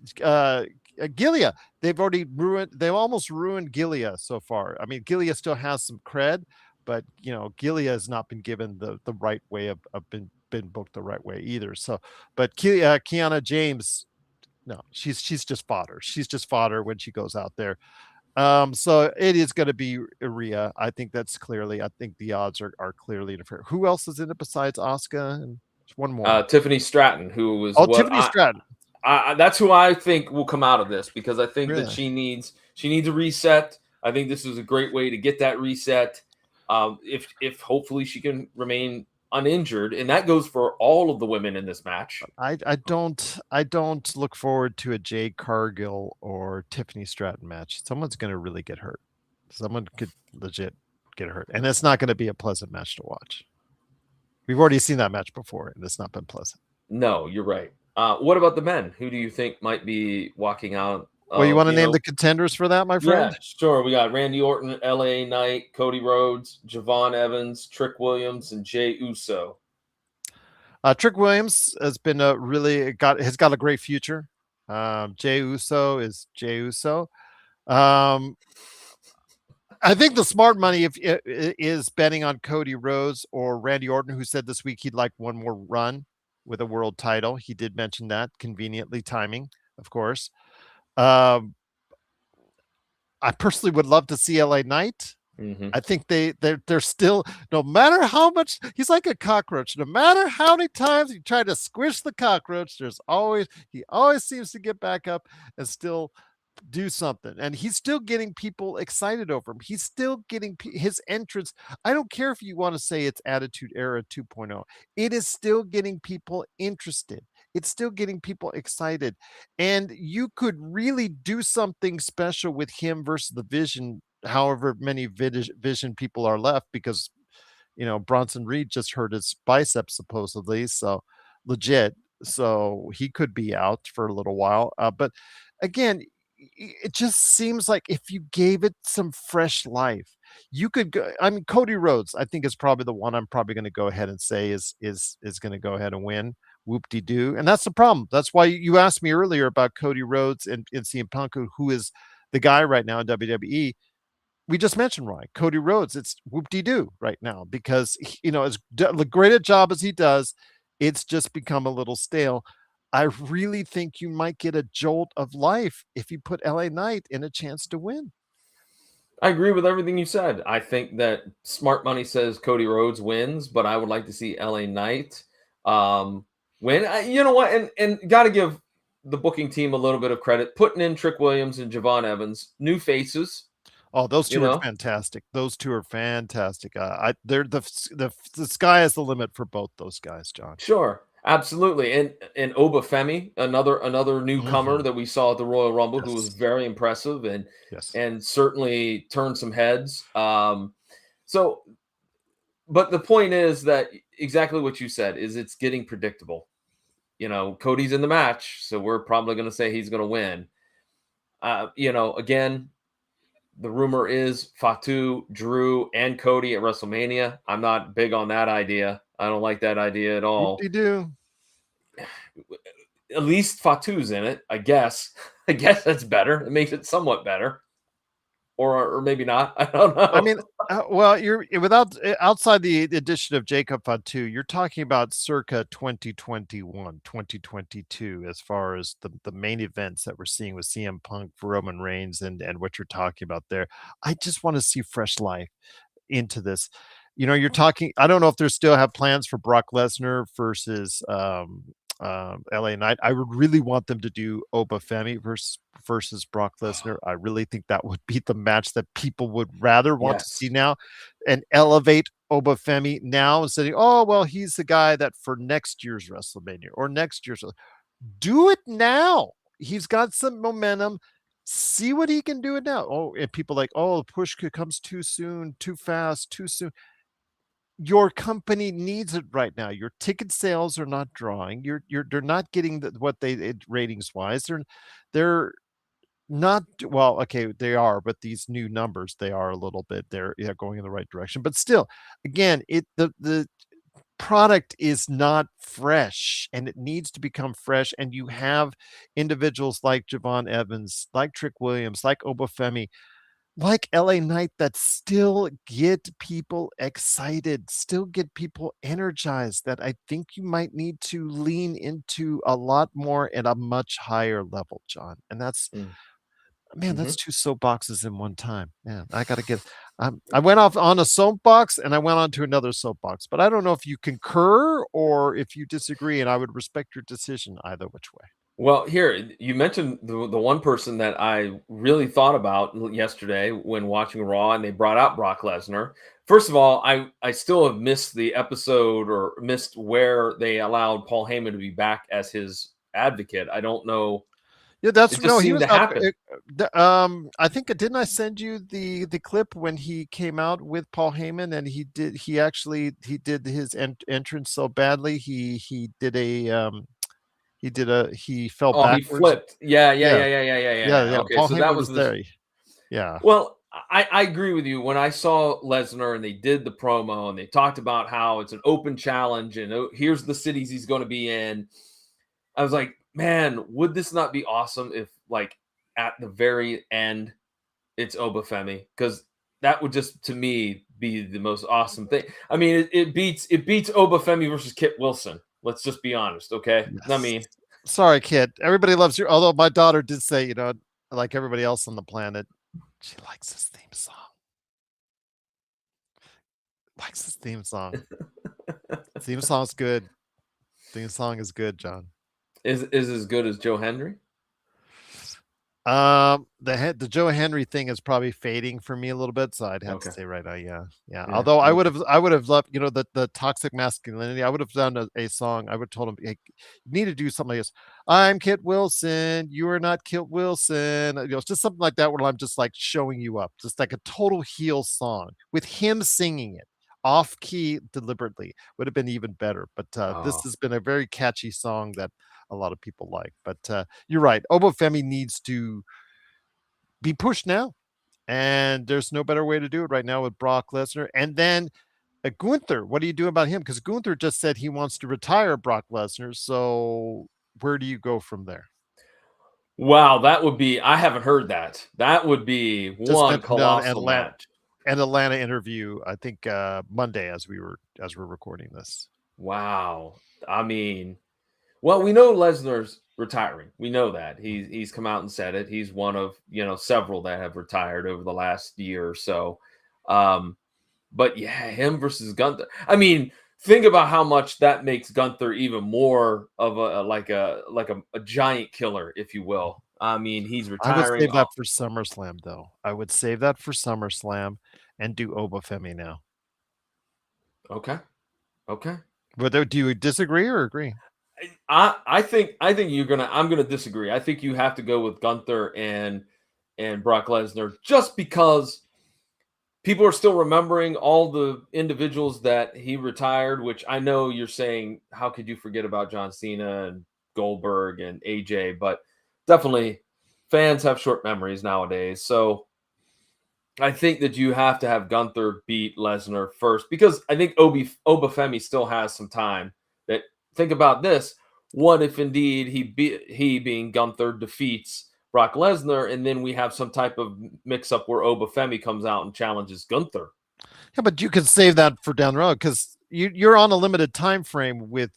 Gilia, they've almost ruined Gilia so far. I mean, Gilia still has some cred, but Gilia has not been given the right way of been booked the right way either. So, but Kiana James, no, she's just fodder. She's just fodder when she goes out there. So it is going to be Rhea. I think the odds are clearly in favor. Who else is in it besides Asuka? And one more. Tiffany Stratton, who was Tiffany Stratton. That's who I think will come out of this, because I think that she needs a reset. I think this is a great way to get that reset. If hopefully she can remain uninjured, and that goes for all of the women in this match. I don't look forward to a Jade Cargill or Tiffany Stratton match. Someone's going to really get hurt. Someone could legit get hurt, and it's not going to be a pleasant match to watch. We've already seen that match before, and it's not been pleasant. No, you're right. What about the men? Who do you think might be walking out? Well, you want to name the contenders for that, my friend? Yeah, sure. We got Randy Orton, LA Knight, Cody Rhodes, Javon Evans, Trick Williams, and Jey Uso. Trick Williams has been has got a great future. Jey Uso is Jey Uso. I think the smart money is betting on Cody Rhodes or Randy Orton, who said this week he'd like one more run with a world title. He did mention that, conveniently timing, of course. I personally would love to see LA Knight. Mm-hmm. I think they're still, no matter how much, he's like a cockroach. No matter how many times you try to squish the cockroach, he always seems to get back up and still do something. And he's still getting people excited over him. He's still getting his entrance. I don't care if you want to say it's Attitude Era 2.0. It is still getting people interested. it's still getting people excited. And you could really do something special with him versus the Vision, however many Vision people are left, because Bronson Reed just hurt his biceps supposedly, so legit. So he could be out for a little while. But again, it just seems like if you gave it some fresh life, you could go. I mean, Cody Rhodes, I think, is probably the one I'm probably going to go ahead and say is going to go ahead and win. Whoop de doo, and that's the problem. That's why you asked me earlier about Cody Rhodes and CM Punk, who is the guy right now in WWE. We just mentioned Ryan Cody Rhodes. It's whoop-de-doo right now because as great a job as he does, it's just become a little stale. I really think you might get a jolt of life if you put LA Knight in a chance to win. I agree with everything you said. I think that smart money says Cody Rhodes wins, but I would like to see LA Knight win. You know what? And got to give the booking team a little bit of credit. Putting in Trick Williams and Javon Evans, new faces. Oh, those two are fantastic. Those two are fantastic. They're the sky is the limit for both those guys, John. Sure, absolutely. And Obafemi, another newcomer that we saw at the Royal Rumble, who was very impressive and certainly turned some heads. So, but the point is that exactly what you said is it's getting predictable. Cody's in the match, so we're probably going to say he's going to win. Again, the rumor is Fatu, Drew, and Cody at WrestleMania. I'm not big on that idea. I don't like that idea at all. You do. At least Fatu's in it, I guess. I guess that's better. It makes it somewhat better. Or maybe not. I don't know. I mean, well, you're outside the addition of Jacob Fatu, you're talking about circa 2021, 2022, as far as the main events that we're seeing with CM Punk, Roman Reigns, and what you're talking about there. I just want to see fresh life into this. You're talking, I don't know if they still have plans for Brock Lesnar versus LA Knight. I would really want them to do Obafemi versus Brock Lesnar. I really think that would be the match that people would rather want to see now, and elevate Obafemi now instead of, oh, well, he's the guy that for next year's WrestleMania or next year's. Do it now. He's got some momentum. See what he can do it now. Oh, and people like, oh, the push comes too soon, too fast, too soon. Your company needs it right now. Your ticket sales are not drawing. They're not getting what they ratings wise. They're not, well, okay, they are, but these new numbers, they are a little bit, they're going in the right direction. But still, again, the product is not fresh, and it needs to become fresh. And you have individuals like Javon Evans, like Trick Williams, like Obafemi, like LA Knight, that still get people excited, still get people energized, that I think you might need to lean into a lot more at a much higher level, John. And that's, man, that's two soapboxes in one time. Man, I got to get, I went off on a soapbox and I went on to another soapbox, but I don't know if you concur or if you disagree, and I would respect your decision either which way. Well, here, you mentioned the one person that I really thought about yesterday when watching Raw, and they brought out Brock Lesnar. First of all, I still have missed the episode or missed where they allowed Paul Heyman to be back as his advocate. I don't know. Yeah, that's no. He was up. I think didn't I send you the clip when he came out with Paul Heyman, and he did his entrance so badly he fell backwards. He flipped. Yeah. Okay, Paul so Heyman that was there. Yeah. Well, I agree with you. When I saw Lesnar and they did the promo and they talked about how it's an open challenge and here's the cities he's going to be in, I was like, man, would this not be awesome if, like, at the very end, it's Obafemi? Because that would just, to me, be the most awesome thing. I mean, it beats Obafemi versus Kit Wilson. Let's just be honest, okay? Yes. I mean, sorry, Kit. Everybody loves you. Although my daughter did say, like everybody else on the planet, she likes his theme song. Theme song's good. Theme song is good, John. Is as good as Joe Hendry? The Joe Henry thing is probably fading for me a little bit, so I'd have to Okay. say right now, yeah. Yeah. Although I would have loved, the toxic masculinity. I would have done a song. I would have told him, hey, you need to do something like this. I'm Kit Wilson. You are not Kit Wilson. It's just something like that where I'm just like showing you up, just like a total heel song with him singing it off key deliberately would have been even better. But this Oh, has been a very catchy song that a lot of people like. But you're right. Obafemi needs to be pushed now. And there's no better way to do it right now with Brock Lesnar. And then Gunther, what do you do about him? Because Gunther just said he wants to retire Brock Lesnar. So where do you go from there? wow. That would be, I haven't heard that. That would be Just one mentioned on colossal match. Atlanta interview, I think Monday as we're recording this. Wow. I mean, well, we know Lesnar's retiring. We know that. He's come out and said it. He's one of, several that have retired over the last year or so. But yeah, him versus Gunther. I mean, think about how much that makes Gunther even more of a giant killer, if you will. I mean, he's I would retiring. save that for SummerSlam, though. I would save that for SummerSlam and do Obafemi now. Okay. Okay. But do you disagree or agree? I think I'm gonna disagree. I think you have to go with Gunther and Brock Lesnar just because people are still remembering all the individuals that he retired, which I know you're saying, how could you forget about John Cena and Goldberg and AJ? But definitely fans have short memories nowadays. So I think that you have to have Gunther beat Lesnar first because I think Obafemi still has some time. That think about this: what if indeed he being Gunther defeats Brock Lesnar, and then we have some type of mix-up where Obafemi comes out and challenges Gunther? Yeah, but you could save that for down the road because you're on a limited time frame with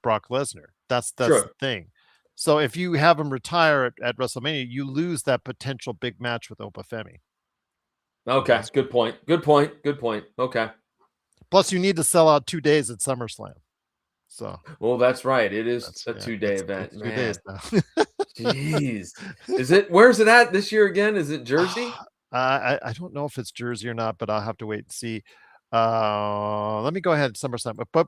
Brock Lesnar. That's the Sure. thing. So if you have him retire at WrestleMania, you lose that potential big match with Obafemi. Okay. Good point. Good point. Good point. Okay. Plus, you need to sell out 2 days at SummerSlam. So, Well, that's right. It is a yeah, 2-day event, it's 2 man. days now. Jeez. Where's it at this year again? Is it Jersey? I don't know if it's Jersey or not, but I'll have to wait and see. Let me go ahead SummerSlam. But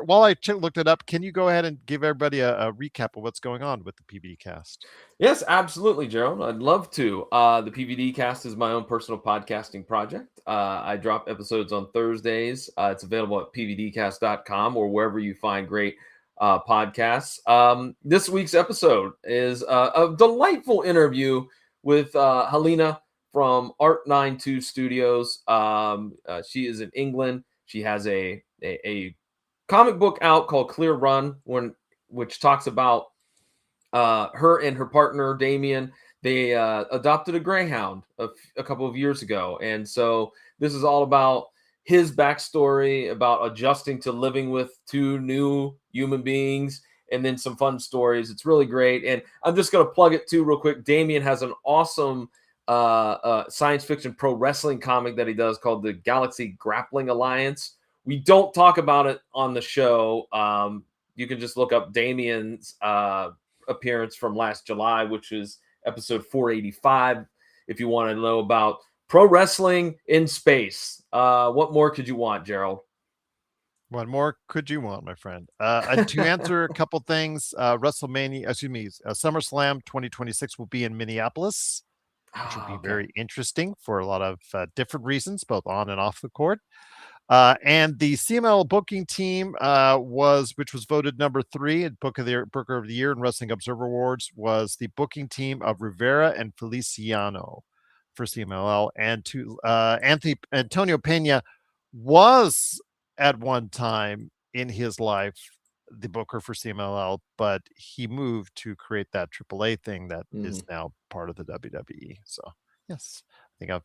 while I looked it up, can you go ahead and give everybody a recap of what's going on with the PBD cast? Yes, absolutely, Gerald. I'd love to. The PVD cast is my own personal podcasting project. I drop episodes on Thursdays. It's available at pvdcast.com or wherever you find great podcasts. This week's episode is a delightful interview with Helena from Art92 Studios. She is in England. She has a comic book out called Clear Run, which talks about her and her partner Damien. They adopted a greyhound a couple of years ago, and so this is all about his backstory about adjusting to living with two new human beings, and then some fun stories. It's really great, and I'm just going to plug it too real quick. Damien has an awesome science fiction pro wrestling comic that he does called the Galaxy Grappling Alliance. We don't talk about it on the show. You can just look up Damien's appearance from last July, which is episode 485. If you want to know about pro wrestling in space, what more could you want, Gerald? What more could you want, my friend? To answer a couple things, SummerSlam 2026 will be in Minneapolis, which will be very interesting for a lot of different reasons, both on and off the court. And the CML booking team which was voted number 3 at Booker of the Year and Wrestling Observer Awards, was the booking team of Rivera and Feliciano for CMLL. And Antonio Pena was at one time in his life the booker for CMLL, but he moved to create that AAA thing that is now part of the WWE. So yes, I think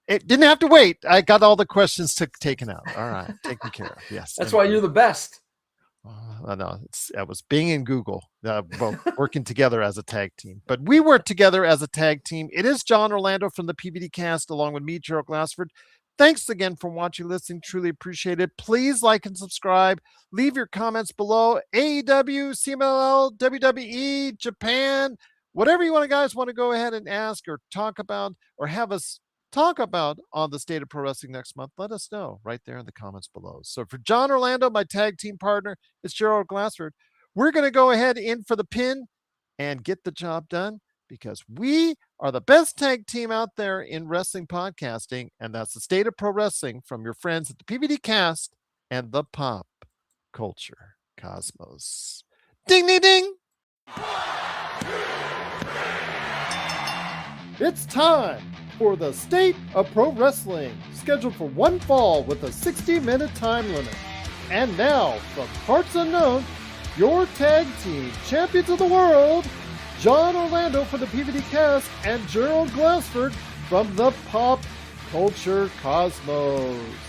it didn't have to wait. I got all the questions taken out. All right, taken care of. Yes, that's why you're the best. No, I was Bing and Google both working together as a tag team. But we work together as a tag team. It is John Orlando from the PVD cast, along with me, Gerald Glassford. Thanks again for watching, listening. Truly appreciate it. Please like and subscribe. Leave your comments below. AEW, CMLL, WWE, Japan. whatever you guys want to go ahead and ask or talk about or have us talk about on the State of Pro Wrestling next month, let us know right there in the comments below. So for John Orlando, my tag team partner, it's Gerald Glassford. We're going to go ahead in for the pin and get the job done, because we are the best tag team out there in wrestling podcasting, and that's the State of Pro Wrestling from your friends at the PVD Cast and the Pop Culture Cosmos. Ding, ding, ding! It's time for the State of Pro Wrestling, scheduled for one fall with a 60-minute time limit. And now, from parts unknown, your tag team champions of the world, John Orlando for the PVD Cast and Gerald Glassford from the Pop Culture Cosmos.